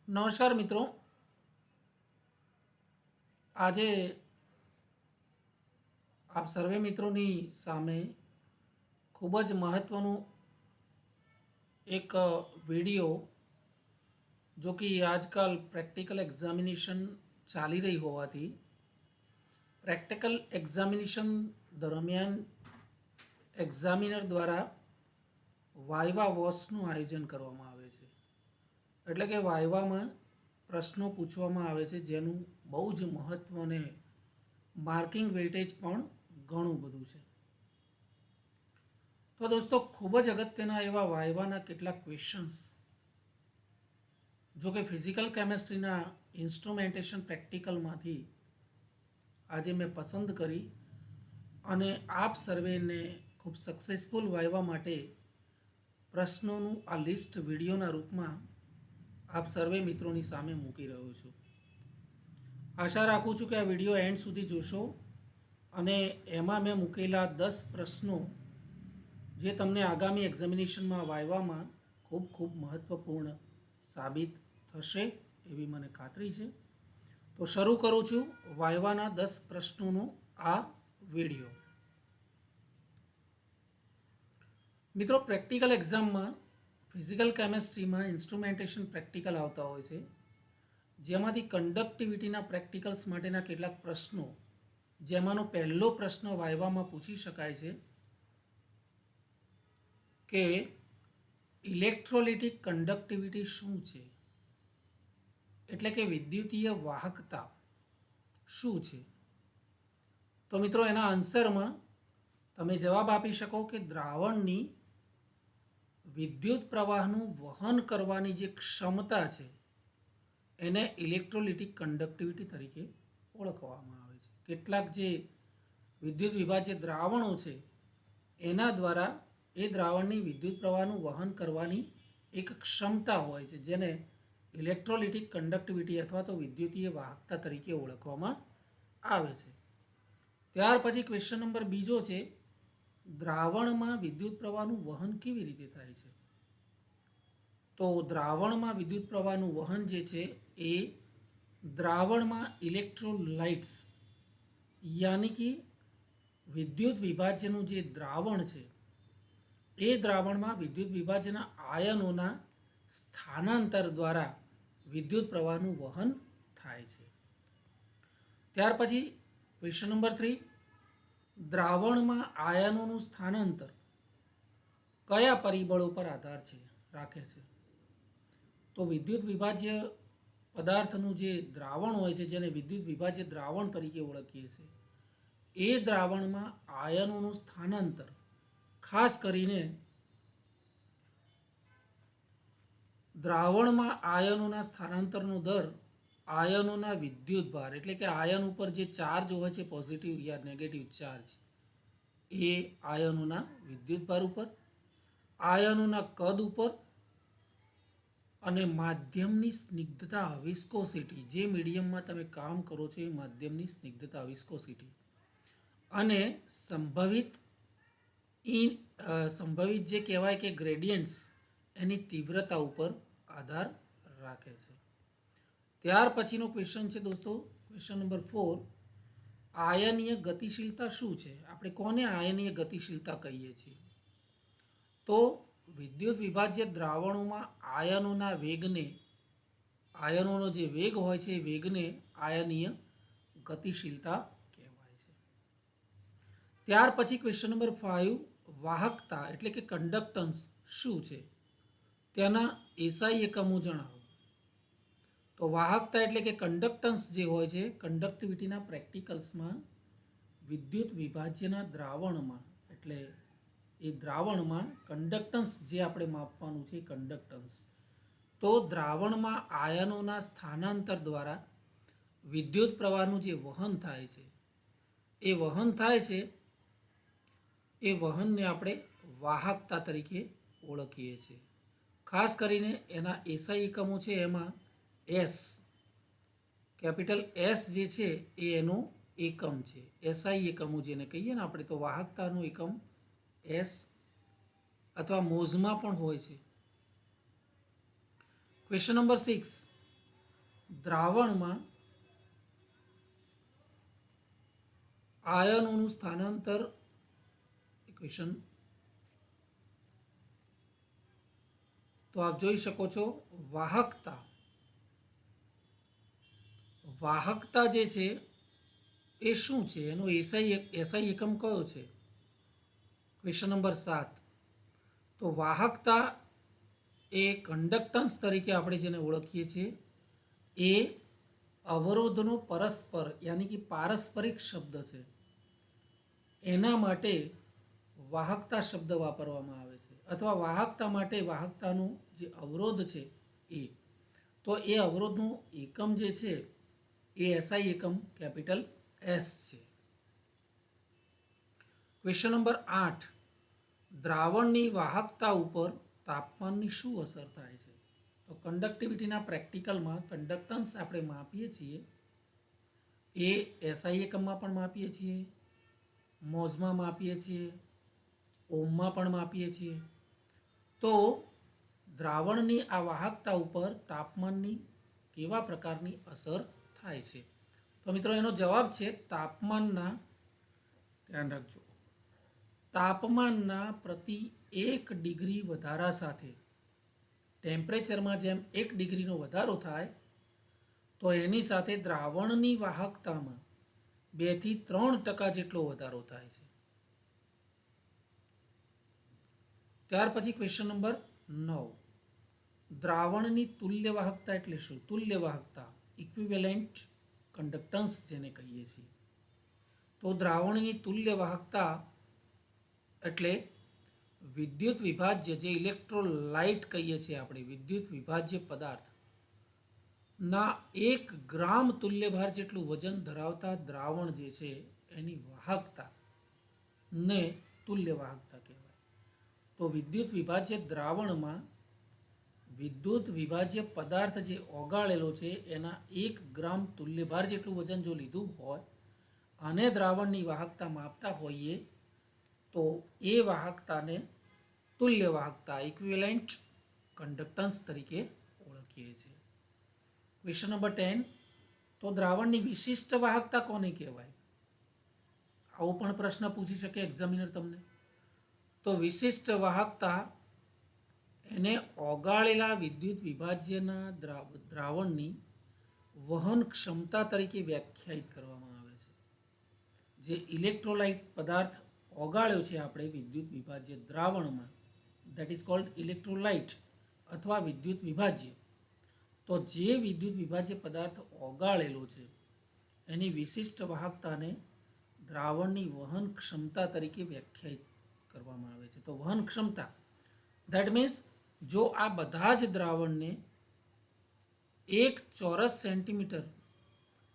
નમસ્કાર મિત્રો, આજે આપ સર્વે મિત્રોની સામે ખૂબ જ મહત્ત્વનું એક વિડિયો, જો કે આજકાલ પ્રેક્ટિકલ એક્ઝામિનેશન ચાલી રહી હોવાથી પ્રેક્ટિકલ એક્ઝામિનેશન દરમિયાન એક્ઝામિનર દ્વારા વાઇવા વોસનું આયોજન કરવામાં આવે છે. એટલે કે વાઇવામાં પ્રશ્નો પૂછવામાં આવે છે જેનું બહુ જ મહત્ત્વ અને માર્કિંગ વેઇટેજ પણ ઘણું બધું છે. તો દોસ્તો, ખૂબ જ અગત્યના એવા વાઇવાના કેટલાક ક્વેશ્ચન્સ, જો કે ફિઝિકલ કેમેસ્ટ્રીના ઇન્સ્ટ્રુમેન્ટેશન પ્રેક્ટિકલમાંથી આજે મેં પસંદ કરી અને આપ સર્વેને ખૂબ સક્સેસફુલ વાઇવા માટે પ્રશ્નોનું આ લિસ્ટ વિડીયોના રૂપમાં આપ સર્વે મિત્રોની સામે મૂકી રહ્યો છું. આશા રાખું છું કે આ વિડીયો એન્ડ સુધી જોશો અને એમાં મેં મૂકેલા 10 પ્રશ્નો જે તમને આગામી એક્ઝામિનેશનમાં વાઇવામાં ખૂબ ખૂબ મહત્ત્વપૂર્ણ સાબિત થશે એવી મને ખાતરી છે. તો શરૂ કરું છું વાઇવાના 10 પ્રશ્નોનો આ વિડીયો. મિત્રો, પ્રેક્ટિકલ એક્ઝામમાં ફિઝિકલ કેમેસ્ટ્રીમાં ઇન્સ્ટ્રુમેન્ટેશન પ્રેક્ટિકલ આવતા હોય છે, જેમાંથી કંડક્ટિવિટીના પ્રેક્ટિકલ્સ માટેના કેટલાક પ્રશ્નો, જેમાંનો પહેલો પ્રશ્ન વાઇવામાં પૂછી શકાય છે કે ઇલેક્ટ્રોલિટિક કંડક્ટિવિટી શું છે, એટલે કે વિદ્યુતીય વાહકતા શું છે. તો મિત્રો, એના આન્સરમાં તમે જવાબ આપી શકો કે દ્રાવણની વિદ્યુત પ્રવાહનું વહન કરવાની જે ક્ષમતા છે એને ઇલેક્ટ્રોલિટિક કંડક્ટિવિટી તરીકે ઓળખવામાં આવે છે. કેટલાક જે વિદ્યુત વિભાજ્ય દ્રાવણો છે એના દ્વારા એ દ્રાવણની વિદ્યુત પ્રવાહનું વહન કરવાની એક ક્ષમતા હોય છે, જેને ઇલેક્ટ્રોલિટિક કંડક્ટિવિટી અથવા તો વિદ્યુતીય વાહકતા તરીકે ઓળખવામાં આવે છે. ત્યાર પછી ક્વેશ્ચન નંબર બીજો છે, દ્રાવણમાં વિદ્યુત પ્રવાહનું વહન કેવી રીતે થાય છે. તો દ્રાવણમાં વિદ્યુત પ્રવાહનું વહન જે છે એ દ્રાવણમાં ઇલેક્ટ્રોલાઇટ્સ યાની કે વિદ્યુત વિભાજ્યનું જે દ્રાવણ છે એ દ્રાવણમાં વિદ્યુત વિભાજ્યના આયનોના સ્થાનાંતર દ્વારા વિદ્યુત પ્રવાહનું વહન થાય છે. ત્યાર પછી ક્વેશ્ચન નંબર 3, દ્રાવણમાં આયનોનું સ્થાનાંતર કયા પરિબળો પર આધાર રાખે છે. તો વિદ્યુત વિભાજ્ય પદાર્થનું જે દ્રાવણ હોય છે, જેને વિદ્યુત વિભાજ્ય દ્રાવણ તરીકે ઓળખીએ છીએ, એ દ્રાવણમાં આયનોનું સ્થાનાંતર ખાસ કરીને દ્રાવણમાં આયનોના સ્થાનાંતરનો દર આયનોના વિદ્યુત ભાર, એટલે કે આયન ઉપર જે ચાર્જ હોય છે, પોઝિટિવ યા નેગેટિવ ચાર્જ, એ આયનોના વિદ્યુત ભાર ઉપર, આયનોના કદ ઉપર અને માધ્યમની સ્નિગ્ધતા વિસ્કોસિટી, જે મીડિયમમાં તમે કામ કરો છો એ માધ્યમની સ્નિગ્ધતા વિસ્કોસિટી અને સંભવિત જે કહેવાય કે ગ્રેડિયન્ટ્સ, એની તીવ્રતા ઉપર આધાર રાખે છે. ત્યાર પછીનો ક્વેશ્ચન છે દોસ્તો, ક્વેશ્ચન નંબર 4, આયનીય ગતિશીલતા શું છે. આપણે કોને આયનીય ગતિશીલતા કહીએ છીએ. તો વિદ્યુત વિભાજ્ય દ્રાવણોમાં આયનોના વેગને, આયનોનો જે વેગ હોય છે એ વેગને આયનીય ગતિશીલતા કહેવાય છે. ત્યાર પછી ક્વેશ્ચન નંબર 5, વાહકતા એટલે કે કંડક્ટન્સ શું છે, તેના એસઆઈ એકમો જણાવો. તો વાહકતા એટલે કે કંડક્ટન્સ જે હોય છે, કંડક્ટિવિટીના પ્રેક્ટિકલ્સમાં વિદ્યુત વિભાજ્યના દ્રાવણમાં, એટલે એ દ્રાવણમાં કંડક્ટન્સ જે આપણે માપવાનું છે કંડક્ટન્સ, તો દ્રાવણમાં આયનોના સ્થાનાંતર દ્વારા વિદ્યુત પ્રવાહનું જે વહન થાય છે, એ વહન થાય છે, એ વહનને આપણે વાહકતા તરીકે ઓળખીએ છીએ. ખાસ કરીને એના એસઆઈ એકમો છે, એમાં એસ, કેપિટલ એસ જે છે એ એનો એકમ છે. એસઆઈ એકમો જેને કહીએ ને આપણે, તો વાહકતાનું એકમ એસ અથવા મોઝમાં પણ હોય છે. ક્વેશ્ચન નંબર 6, દ્રાવણમાં આયનોનું સ્થાનાંતર ઇક્વેશન તો આપ જોઈ શકો છો વાહકતા વાહકતા જે છે એ શું છે, એનો એસઆઈ એકમ કયો છે? Question number 7. તો વાહકતા એ કંડક્ટન્સ તરીકે આપણે જેને ઓળખીએ છીએ એ અવરોધનો પરસ્પર યાની કે પારસ્પરિક શબ્દ છે. એના માટે વાહકતા શબ્દ વાપરવામાં આવે છે, અથવા વાહકતા માટે વાહકતાનું જે અવરોધ છે એ તો એ અવરોધનું એકમ જે છે એ એસઆઈ એકમ કેપિટલ એસ છે. Question number 8. દ્રાવણની વાહકતા ઉપર તાપમાનની શું અસર થાય છે? તો કંડક્ટિવિટીના પ્રેક્ટિકલમાં કંડક્ટન્સ આપણે માપીએ છીએ એ એસઆઈ એકમમાં પણ માપીએ છીએ, મોઝમાં માપીએ છીએ, ઓમમાં પણ માપીએ છીએ. તો દ્રાવણની આ વાહકતા ઉપર તાપમાનની કેવા પ્રકારની અસર થાય છે? તો મિત્રો એનો જવાબ છે તાપમાનના, ધ્યાન રાખજો, તાપમાનના પ્રતિ 1 ડિગ્રી વધારા સાથે ટેમ્પરેચરમાં જેમ 1 ડિગ્રીનો વધારો થાય તો એની સાથે દ્રાવણની વાહકતામાં 2 થી 3% જેટલો વધારો થાય છે. ત્યાર પછી ક્વેશ્ચન નંબર 9. દ્રાવણની તુલ્ય વાહકતા એટલે શું? તુલ્ય વાહકતા ઇક્વિવેલેન્ટ કંડક્ટન્સ જેને કહીએ છીએ. તો દ્રાવણની તુલ્ય વાહકતા એટલે વિદ્યુત વિભાજ્ય જે ઇલેક્ટ્રોલાઇટ કહીએ છીએ આપણે, વિદ્યુત વિભાજ્ય પદાર્થ ના 1 ગ્રામ તુલ્ય ભાર જેટલું વજન ધરાવતા દ્રાવણ જે છે એની વાહકતા ને તુલ્ય વાહકતા કહેવાય. તો વિદ્યુત વિભાજ્ય દ્રાવણમાં વિદ્યુત વિભાજ્ય પદાર્થ જે ઓગાળેલો છે એના 1 ગ્રામ તુલ્ય ભાર જેટલું વજન જો લીધું હોય અને દ્રાવણની વાહકતા માપતા હોઈએ તો એ વાહકતાને તુલ્ય વાહકતા ઇક્વિવેલેન્ટ કંડક્ટન્સ તરીકે ઓળખીએ છીએ. Question number 10. તો દ્રાવણની વિશિષ્ટ વાહકતા કોને કહેવાય? આવો પણ પ્રશ્ન પૂછી શકે એક્ઝામિનર તમને. તો વિશિષ્ટ વાહકતા એને ઓગાળેલા વિદ્યુત વિભાજ્યના દ્રાવણની વહન ક્ષમતા તરીકે વ્યાખ્યાયિત કરવામાં આવે છે. જે ઇલેક્ટ્રોલાઇટ પદાર્થ ઓગાળ્યો છે આપણે વિદ્યુત વિભાજ્ય દ્રાવણમાં, દેટ ઇઝ કોલ્ડ ઇલેક્ટ્રોલાઇટ અથવા વિદ્યુત વિભાજ્ય. તો જે વિદ્યુત વિભાજ્ય પદાર્થ ઓગાળેલો છે એની વિશિષ્ટ વાહકતાને દ્રાવણની વહન ક્ષમતા તરીકે વ્યાખ્યાયિત કરવામાં આવે છે. તો વહન ક્ષમતા દેટ મીન્સ જો આ બધા જ દ્રાવણને 1 ચોરસ સેન્ટીમીટર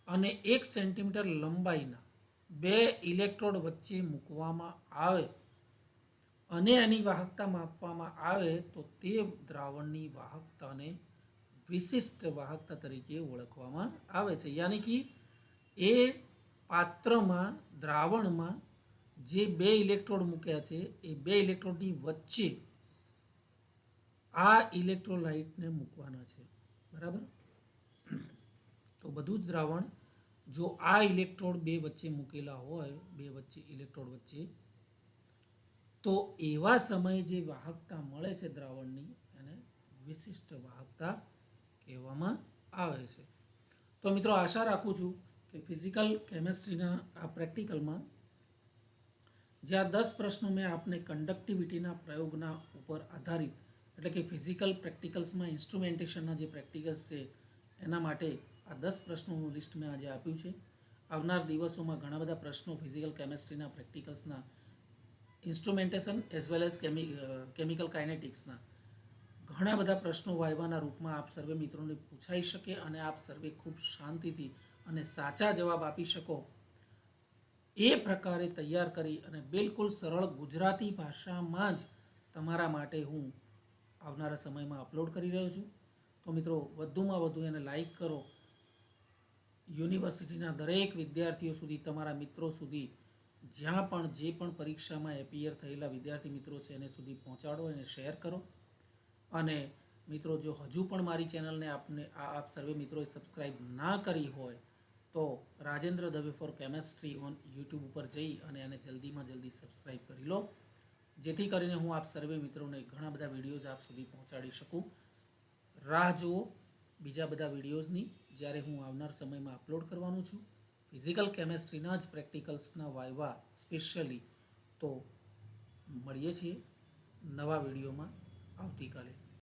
અને 1 સેન્ટીમીટર લંબાઈના 2 ઇલેક્ટ્રોડ વચ્ચે મૂકવામાં આવે અને એની વાહકતા માપવામાં આવે તો તે દ્રાવણની વાહકતાને વિશિષ્ટ વાહકતા તરીકે ઓળખવામાં આવે છે. યાની કે એ પાત્રમાં દ્રાવણમાં જે 2 ઇલેક્ટ્રોડ મૂક્યા છે એ 2 ઇલેક્ટ્રોડની વચ્ચે આ ઇલેક્ટ્રોલાઇટને મૂકવાના છે. બરાબર? તો બધું જ દ્રાવણ જો આ ઇલેક્ટ્રોડ 2 વચ્ચે મૂકેલા હોય, 2 વચ્ચે ઇલેક્ટ્રોડ વચ્ચે, તો એવા સમયે જે વાહકતા મળે છે દ્રાવણની એને વિશિષ્ટ વાહકતા કહેવામાં આવે છે. તો મિત્રો આશા રાખું છું કે ફિઝિકલ કેમેસ્ટ્રીના આ પ્રેક્ટિકલમાં જે આ 10 પ્રશ્નો મેં આપને કંડક્ટિવિટીના પ્રયોગના ઉપર આધારિત એટલે કે ફિઝિકલ પ્રેક્ટિકલ્સમાં ઇન્સ્ટ્રુમેન્ટેશનના જે પ્રેક્ટિકલ્સ છે એના માટે આ 10 પ્રશ્નોનું લિસ્ટ મેં આજે આપ્યું છે. આવનાર દિવસોમાં ઘણા બધા પ્રશ્નો ફિઝિકલ કેમેસ્ટ્રીના પ્રેક્ટિકલ્સના instrumentation as well as chemical કાઇનેટિક્સના ઘણા બધા પ્રશ્નો વાયવાના રૂપમાં આપ સર્વે મિત્રોને પૂછાઈ શકે અને આપ સર્વે ખૂબ શાંતિથી અને સાચા જવાબ આપી શકો એ પ્રકારે તૈયાર કરી અને બિલકુલ સરળ ગુજરાતી ભાષામાં જ તમારા માટે હું આવનારા સમયમાં અપલોડ કરી રહ્યો છું. તો મિત્રો વધુમાં વધુ એને લાઈક કરો, યુનિવર્સિટીના દરેક વિદ્યાર્થીઓ સુધી, તમારા મિત્રો સુધી, જ્યાં પણ જે પણ પરીક્ષામાં એપિયર થયેલા વિદ્યાર્થી મિત્રો છે એને સુધી પહોંચાડો, એને શેર કરો અને મિત્રો જો હજુ પણ મારી ચેનલને આપ સર્વે મિત્રોએ સબસ્ક્રાઈબ ના કરી હોય તો Rajendra Dave for chemistry on YouTube ઉપર જઈ અને એને જલ્દીમાં જલ્દી સબસ્ક્રાઈબ કરી લો, જેથી કરીને હું આપ સર્વે મિત્રોને ઘણા બધા વિડીયોઝ આપ સુધી પહોંચાડી શકું. રાહ જુઓ બીજા બધા વિડીયોઝની, જ્યારે હું આવનાર સમયમાં અપલોડ કરવાનું છું ફિઝિકલ કેમેસ્ટ્રીના જ પ્રેક્ટિકલ્સના વાયવા સ્પેશિયલી. તો મળીએ છીએ નવા વિડીયોમાં આવતીકાલે.